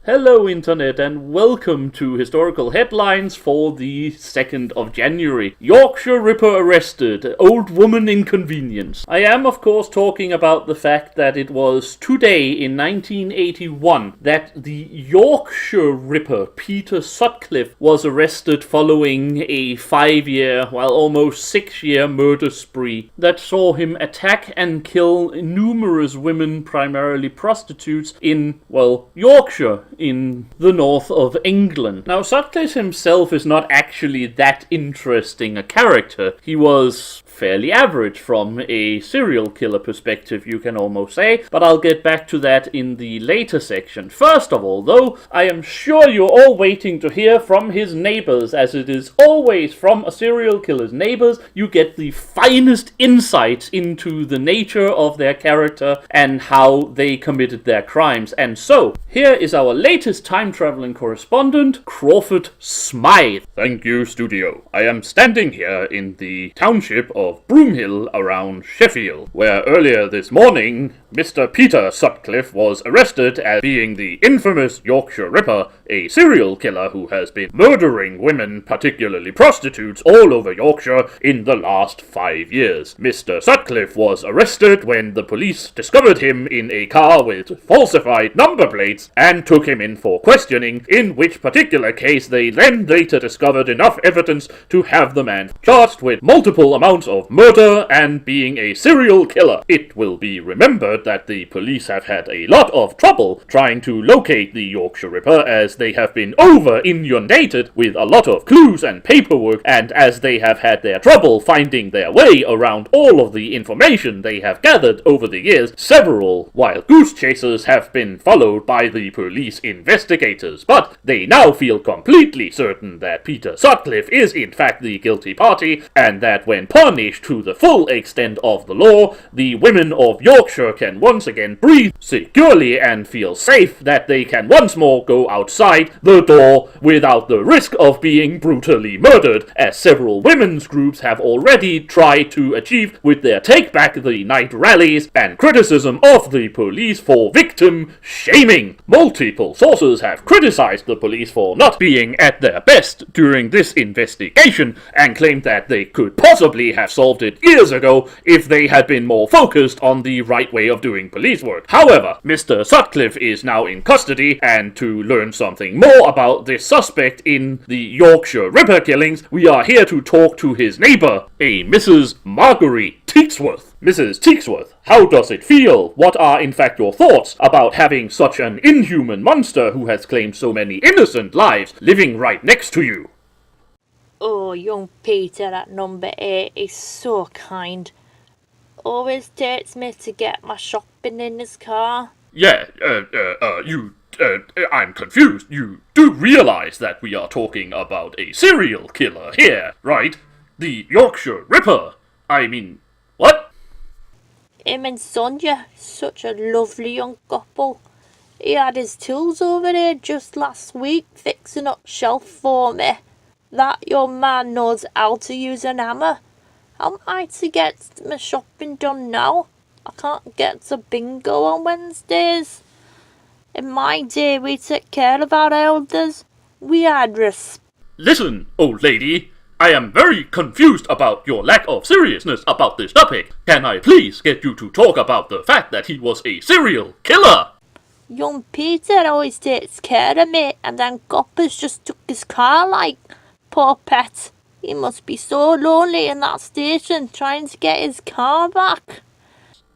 Hello Internet and welcome to Historical Headlines for the 2nd of January. Yorkshire Ripper arrested, old woman inconvenienced. I am of course talking about the fact that it was today in 1981 that the Yorkshire Ripper, Peter Sutcliffe, was arrested following a 5-year, well almost 6-year murder spree that saw him attack and kill numerous women, primarily prostitutes, in, well, Yorkshire, in the north of England. Now, Sutcliffe himself is not actually that interesting a character. He was fairly average from a serial killer perspective, you can almost say, but I'll get back to that in the later section. First of all, though, I am sure you're all waiting to hear from his neighbors, as it is always from a serial killer's neighbors you get the finest insights into the nature of their character and how they committed their crimes. And so, here is our latest time-traveling correspondent, Crawford Smythe. Thank you, studio. I am standing here in the township of Broomhill around Sheffield, where earlier this morning Mr. Peter Sutcliffe was arrested as being the infamous Yorkshire Ripper, a serial killer who has been murdering women, particularly prostitutes, all over Yorkshire in the last 5 years. Mr. Sutcliffe was arrested when the police discovered him in a car with falsified number plates and took him in for questioning, in which particular case they then later discovered enough evidence to have the man charged with multiple amounts of murder and being a serial killer. It will be remembered that the police have had a lot of trouble trying to locate the Yorkshire Ripper, as they have been over-inundated with a lot of clues and paperwork, and as they have had their trouble finding their way around all of the information they have gathered over the years. Several wild goose chases have been followed by the police investigators, but they now feel completely certain that Peter Sutcliffe is in fact the guilty party, and that when punished to the full extent of the law, the women of Yorkshire can once again breathe securely and feel safe that they can once more go outside the door without the risk of being brutally murdered, as several women's groups have already tried to achieve with their Take Back the Night rallies and criticism of the police for victim shaming. Multiple sources have criticized the police for not being at their best during this investigation and claimed that they could possibly have solved it years ago if they had been more focused on the right way of doing police work. However, Mr. Sutcliffe is now in custody, and to learn something more about this suspect in the Yorkshire Ripper killings, we are here to talk to his neighbor, a Mrs. Marguerite Teaksworth. Mrs. Teaksworth, how does it feel? What are in fact your thoughts about having such an inhuman monster who has claimed so many innocent lives living right next to you? Oh, young Peter at number 8 is so kind. Always takes me to get my shopping in his car. Yeah, I'm confused. You do realize that we are talking about a serial killer here, right? The Yorkshire Ripper. I mean, what? Him and Sonia, such a lovely young couple. He had his tools over there just last week fixing up shelf for me. That young man knows how to use an hammer. How am I to get my shopping done now? I can't get to bingo on Wednesdays. In my day, we took care of our elders. We had respect. Listen, old lady, I am very confused about your lack of seriousness about this topic. Can I please get you to talk about the fact that he was a serial killer? Young Peter always takes care of me, and then coppers just took his car like... Poor pet. He must be so lonely in that station trying to get his car back.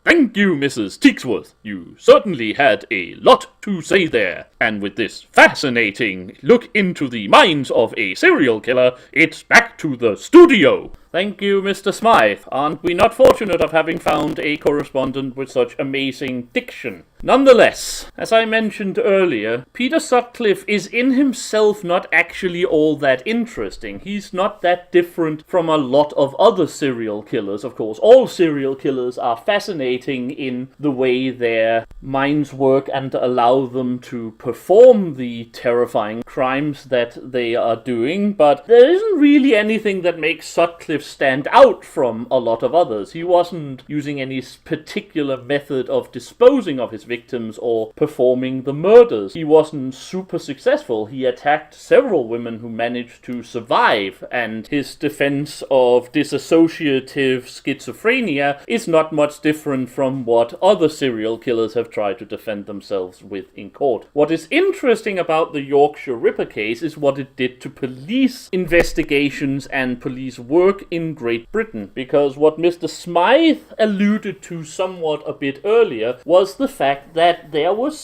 Thank you, Mrs. Teaksworth. You certainly had a lot to say there. And with this fascinating look into the minds of a serial killer, it's back to the studio. Thank you, Mr. Smythe. Aren't we not fortunate of having found a correspondent with such amazing diction? Nonetheless, as I mentioned earlier, Peter Sutcliffe is in himself not actually all that interesting. He's not that different from a lot of other serial killers, of course. All serial killers are fascinating manipulating in the way their minds work and allow them to perform the terrifying crimes that they are doing, but there isn't really anything that makes Sutcliffe stand out from a lot of others. He wasn't using any particular method of disposing of his victims or performing the murders. He wasn't super successful. He attacked several women who managed to survive, and his defense of dissociative schizophrenia is not much different from what other serial killers have tried to defend themselves with in court. What is interesting about the Yorkshire Ripper case is what it did to police investigations and police work in Great Britain, because what Mr. Smythe alluded to somewhat a bit earlier was the fact that there was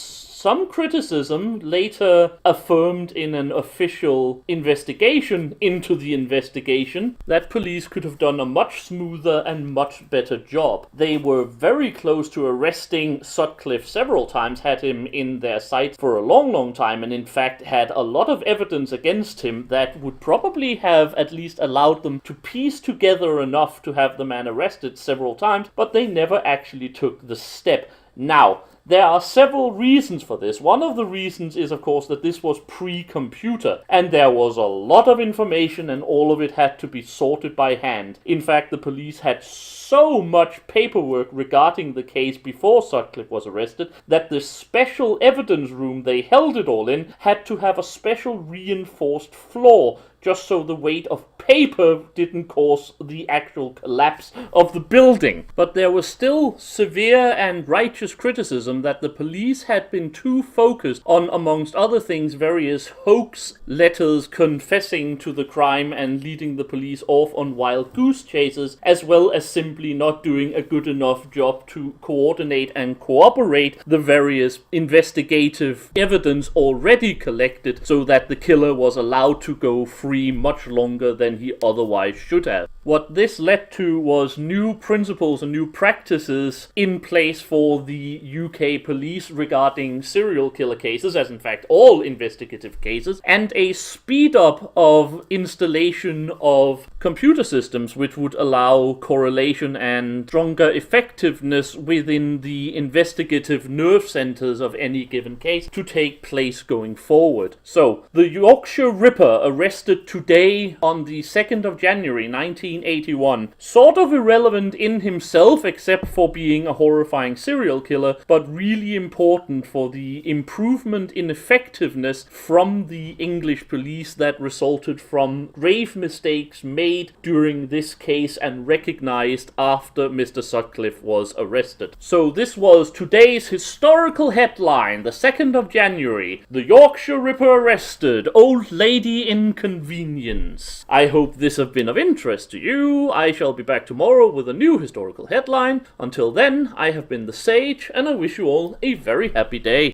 some criticism, later affirmed in an official investigation into the investigation, that police could have done a much smoother and much better job. They were very close to arresting Sutcliffe several times, had him in their sights for a long time, and in fact had a lot of evidence against him that would probably have at least allowed them to piece together enough to have the man arrested several times, but they never actually took the step. Now, there are several reasons for this. One of the reasons is, of course, that this was pre-computer, and there was a lot of information and all of it had to be sorted by hand. In fact, the police had so much paperwork regarding the case before Sutcliffe was arrested that the special evidence room they held it all in had to have a special reinforced floor, just so the weight of paper didn't cause the actual collapse of the building. But there was still severe and righteous criticism that the police had been too focused on, amongst other things, various hoax letters confessing to the crime and leading the police off on wild goose chases, as well as simply not doing a good enough job to coordinate and cooperate the various investigative evidence already collected, so that the killer was allowed to go free much longer than he otherwise should have. What this led to was new principles and new practices in place for the UK police regarding serial killer cases, as in fact all investigative cases, and a speed up of installation of computer systems which would allow correlation and stronger effectiveness within the investigative nerve centers of any given case to take place going forward. So, the Yorkshire Ripper, arrested today on the 2nd of January 1981, sort of irrelevant in himself except for being a horrifying serial killer, but really important for the improvement in effectiveness from the English police that resulted from grave mistakes made during this case and recognized after Mr. Sutcliffe was arrested. So this was today's historical headline, the 2nd of January, the Yorkshire Ripper arrested, old lady inconvenience. I hope this has been of interest to you. I shall be back tomorrow with a new historical headline. Until then, I have been the Sage, and I wish you all a very happy day.